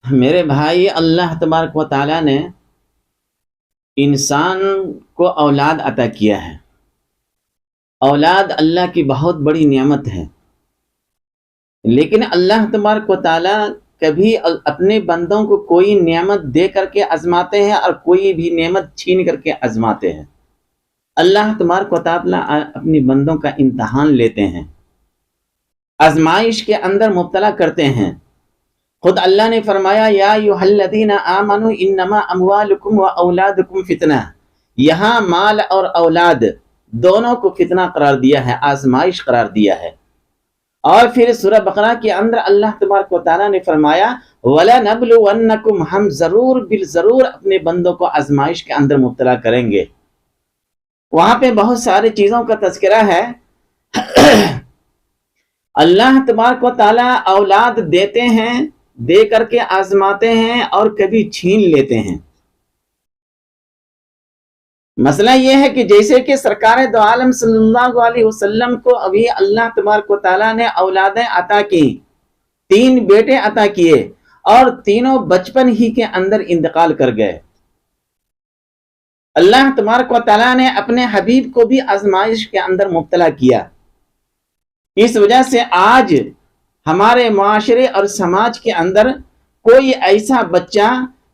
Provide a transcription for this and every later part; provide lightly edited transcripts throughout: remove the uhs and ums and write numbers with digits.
میرے بھائی، اللہ تبارک و تعالیٰ نے انسان کو اولاد عطا کیا ہے۔ اولاد اللہ کی بہت بڑی نعمت ہے، لیکن اللہ تبارک و تعالیٰ کبھی اپنے بندوں کو کوئی نعمت دے کر کے آزماتے ہیں اور کوئی بھی نعمت چھین کر کے آزماتے ہیں۔ اللہ تبارک و تعالیٰ اپنی بندوں کا امتحان لیتے ہیں، آزمائش کے اندر مبتلا کرتے ہیں۔ خود اللہ نے فرمایا یا ایھا الذین آمنوا انما اموالکم و اولادکم فتنہ، یہاں مال اور اولاد دونوں کو فتنہ قرار دیا ہے، آزمائش قرار دیا ہے۔ اور پھر سورہ بقرہ کے اندر اللہ تبارک و تعالیٰ نے فرمایا وَلَنَبْلُوَنَّكُمْ، ہم ضرور بالضرور اپنے بندوں کو آزمائش کے اندر مبتلا کریں گے۔ وہاں پہ بہت ساری چیزوں کا تذکرہ ہے۔ اللہ تبارک و تعالیٰ اولاد دیتے ہیں، دے کر کے آزماتے ہیں اور کبھی چھین لیتے ہیں۔ مسئلہ یہ ہے کہ جیسے کہ سرکار دو عالم صلی اللہ علیہ وسلم کو ابھی اللہ تبارک و تعالیٰ نے اولادیں عطا کی، 3 بیٹے عطا کیے اور تینوں بچپن ہی کے اندر انتقال کر گئے۔ اللہ تبارک و تعالیٰ نے اپنے حبیب کو بھی آزمائش کے اندر مبتلا کیا۔ اس وجہ سے آج ہمارے معاشرے اور سماج کے اندر کوئی ایسا بچہ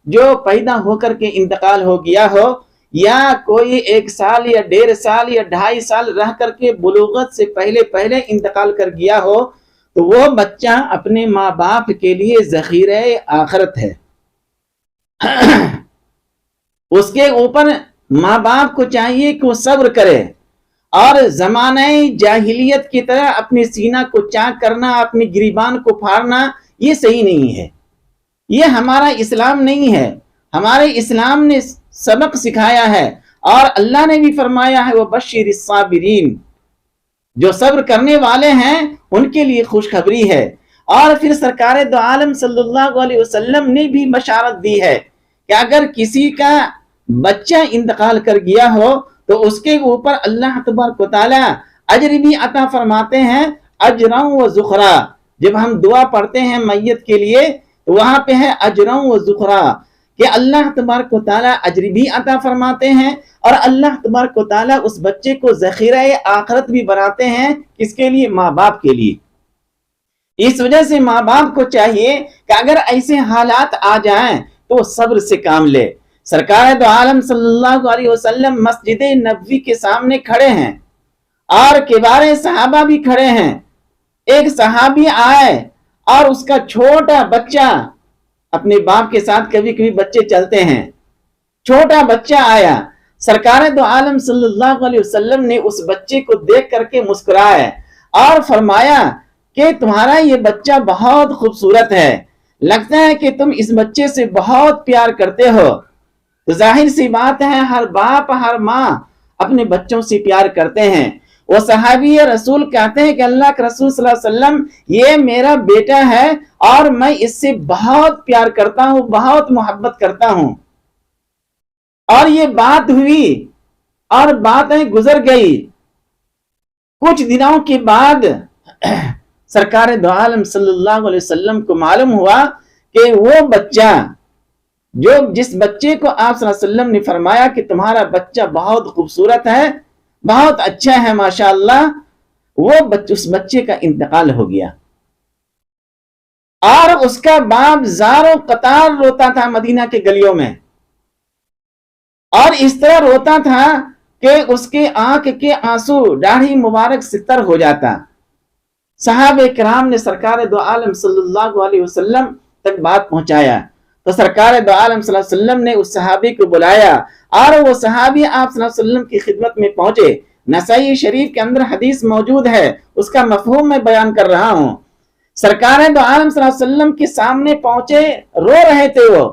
جو پیدا ہو کر کے انتقال ہو گیا ہو، یا کوئی 1 سال یا 1.5 سال یا 2.5 سال رہ کر کے بلوغت سے پہلے انتقال کر گیا ہو، تو وہ بچہ اپنے ماں باپ کے لیے ذخیرہ آخرت ہے۔ اس کے اوپر ماں باپ کو چاہیے کہ وہ صبر کرے، اور زمانہ جاہلیت کی طرح اپنے سینہ کو چاک کرنا، اپنی گریبان کو پھاڑنا، یہ صحیح نہیں ہے، یہ ہمارا اسلام نہیں ہے۔ ہمارے اسلام نے سبق سکھایا ہے، اور اللہ نے بھی فرمایا ہے وَبَشِّرِ الصَّابِرِينَ، جو صبر کرنے والے ہیں ان کے لیے خوشخبری ہے۔ اور پھر سرکار دو عالم صلی اللہ علیہ وسلم نے بھی بشارت دی ہے کہ اگر کسی کا بچہ انتقال کر گیا ہو تو اس کے اوپر اللہ تبارک و تعالیٰ اجر بھی عطا فرماتے ہیں، اجرا و ذخرا۔ جب ہم دعا پڑھتے ہیں میت کے لیے تو وہاں پہ ہے اجرا و ذخرا، کہ اللہ تبارک و تعالیٰ اجر بھی عطا فرماتے ہیں، اور اللہ تبارک و تعالیٰ اس بچے کو ذخیرہ آخرت بھی بناتے ہیں۔ کس کے لیے؟ ماں باپ کے لیے۔ اس وجہ سے ماں باپ کو چاہیے کہ اگر ایسے حالات آ جائیں تو صبر سے کام لے۔ سرکار دو عالم صلی اللہ علیہ وسلم مسجد نبوی کے سامنے کھڑے ہیں اور کبار صحابہ بھی کھڑے ہیں۔ ایک صحابی آئے اور اس کا چھوٹا بچہ، اپنے باپ کے ساتھ کبھی کبھی بچے چلتے ہیں، چھوٹا بچہ آیا، سرکار دو عالم صلی اللہ علیہ وسلم نے اس بچے کو دیکھ کر کے مسکرائے اور فرمایا کہ تمہارا یہ بچہ بہت خوبصورت ہے، لگتا ہے کہ تم اس بچے سے بہت پیار کرتے ہو۔ تو ظاہر سی بات ہے، ہر باپ ہر ماں اپنے بچوں سے پیار کرتے ہیں۔ وہ صحابی رسول کہتے ہیں کہ اللہ کے رسول صلی اللہ علیہ وسلم، یہ میرا بیٹا ہے اور میں اس سے بہت پیار کرتا ہوں، بہت محبت کرتا ہوں۔ اور یہ بات ہوئی اور باتیں گزر گئی۔ کچھ دنوں کے بعد سرکار دو عالم صلی اللہ علیہ وسلم کو معلوم ہوا کہ وہ بچہ، جس بچے کو آپ صلی اللہ علیہ وسلم نے فرمایا کہ تمہارا بچہ بہت خوبصورت ہے، بہت اچھا ہے ماشاءاللہ، اس بچے کا انتقال ہو گیا۔ اور اس کا باپ زاروں قطار روتا تھا مدینہ کے گلیوں میں، اور اس طرح روتا تھا کہ اس کے آنکھ کے آنسو داڑھی مبارک سے تر ہو جاتا۔ صحابہ کرام نے سرکار دو عالم صلی اللہ علیہ وسلم تک بات پہنچایا، تو سرکار دو عالم صلی اللہ علیہ وسلم نے اس صحابی کو بلایا اور وہ صحابی آپ صلی اللہ علیہ وسلم کی خدمت میں پہنچے۔ نسائی شریف کے اندر حدیث موجود ہے، اس کا مفہوم میں بیان کر رہا ہوں۔ سرکار دو عالم صلی اللہ علیہ وسلم کے سامنے پہنچے، رو رہے تھے وہ،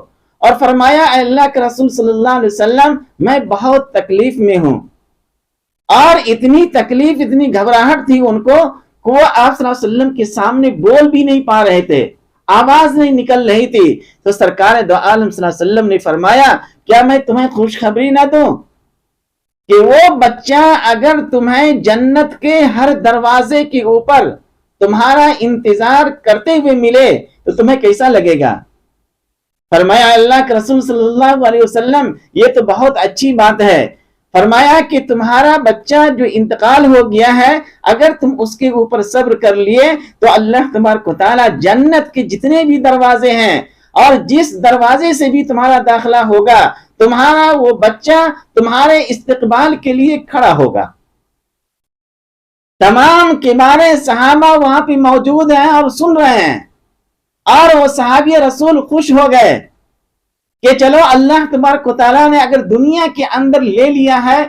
اور فرمایا اے اللہ کے رسول صلی اللہ علیہ وسلم، میں بہت تکلیف میں ہوں۔ اور اتنی تکلیف، اتنی گھبراہٹ تھی ان کو کہ وہ آپ صلی اللہ علیہ وسلم کے سامنے بول بھی نہیں پا رہے تھے، آواز نہیں نکل رہی تھی۔ تو سرکار دو عالم صلی اللہ علیہ وسلم نے فرمایا کیا میں تمہیں خوشخبری نہ دوں کہ وہ بچہ اگر تمہیں جنت کے ہر دروازے کے اوپر تمہارا انتظار کرتے ہوئے ملے تو تمہیں کیسا لگے گا؟ فرمایا اللہ کے رسول صلی اللہ علیہ وسلم یہ تو بہت اچھی بات ہے، فرمایا کہ تمہارا بچہ جو انتقال ہو گیا ہے اگر تم اس کے اوپر صبر کر لیے تو اللہ تبارک و تعالیٰ جنت کے جتنے بھی دروازے ہیں اور جس دروازے سے بھی تمہارا داخلہ ہوگا تمہارا وہ بچہ تمہارے استقبال کے لیے کھڑا ہوگا۔ تمام کبار صحابہ وہاں پہ موجود ہیں اور سن رہے ہیں، اور وہ صحابی رسول خوش ہو گئے کہ چلو اللہ تبارک و تعالیٰ نے اگر دنیا کے اندر لے لیا ہے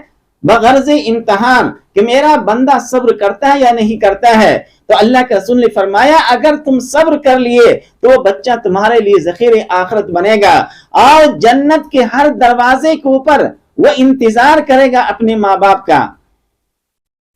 بغرض امتحان کہ میرا بندہ صبر کرتا ہے یا نہیں کرتا ہے، تو اللہ کے رسول نے فرمایا اگر تم صبر کر لیے تو وہ بچہ تمہارے لیے ذخیرہ آخرت بنے گا اور جنت کے ہر دروازے کے اوپر وہ انتظار کرے گا اپنے ماں باپ کا۔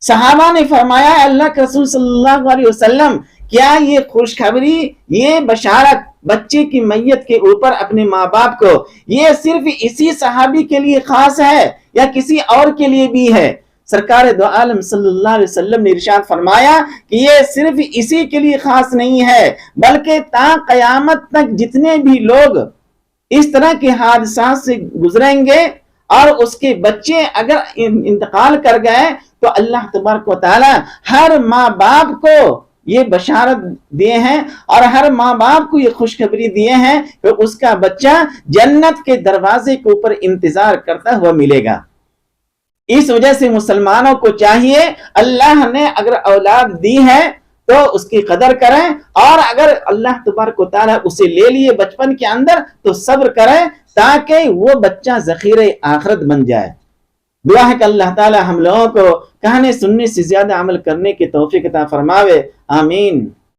صحابہ نے فرمایا اللہ کے رسول صلی اللہ علیہ وسلم کیا یہ خوشخبری، یہ بشارت بچے کی میت کے اوپر اپنے ماں باپ کو، یہ صرف اسی صحابی کے لیے خاص ہے یا کسی اور کے لیے بھی ہے؟ سرکار دو عالم صلی اللہ علیہ وسلم نے ارشاد فرمایا کہ یہ صرف اسی کے لیے خاص نہیں ہے بلکہ تا قیامت تک جتنے بھی لوگ اس طرح کے حادثات سے گزریں گے اور اس کے بچے اگر انتقال کر گئے تو اللہ تبارک و تعالی ہر ماں باپ کو یہ بشارت دیے ہیں اور ہر ماں باپ کو یہ خوشخبری دیے ہیں کہ اس کا بچہ جنت کے دروازے کے اوپر انتظار کرتا ہوا ملے گا۔ اس وجہ سے مسلمانوں کو چاہیے اللہ نے اگر اولاد دی ہے تو اس کی قدر کریں، اور اگر اللہ تبارک و تعالیٰ اسے لے لیے بچپن کے اندر تو صبر کریں تاکہ وہ بچہ ذخیرہ آخرت بن جائے۔ دعا ہے کہ اللہ تعالیٰ ہم لوگوں کو کہنے سننے سے زیادہ عمل کرنے کی توفیق عطا فرماوے، آمین۔